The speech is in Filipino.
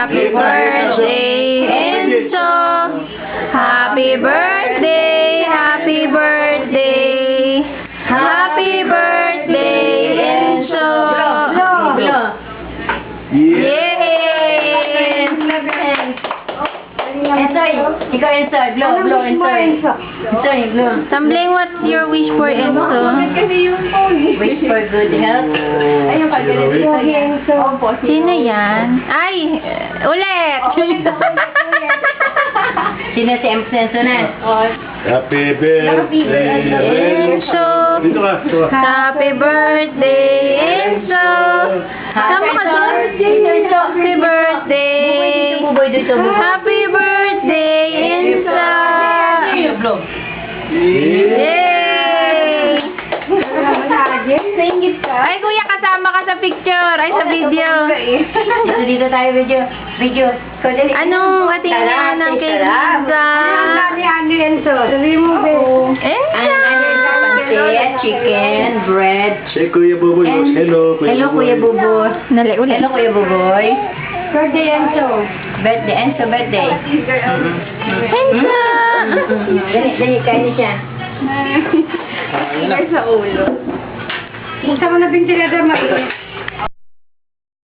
Happy birthday, Enzo. Happy birthday, happy birthday. Happy birthday, Enzo. Yay! Ensoy, ikaw Ensoy, blow Ensoy. Ensoy, blow. Tumbling, what's your wish for Enzo? Wish for good health. Ayun ka, Enso. Sino yan? Ay! Ulit! Sino si Enzo na? Happy birthday, Enzo. Dito ka, dito ka. Happy birthday, Enzo. Sama ka doon. Happy birthday. Buboy dito. Happy birthday, Enzo. Blow. Yay! Ay, kuya, kasama ka sa picture. Ay, sa video. Dito tayo video. Anong katingin ng kay Liza? Enzo. Enzo! Chicken, bread. Si Kuya Buboy. Hello, Hello, Kuya Buboy. Nali ulit. Hello, Kuya Buboy. Birthday, Enzo. Birthday, Enzo, birthday. Enzo! Dali, kain siya. Sa ulo. Gusto mo na bintilada, mainit.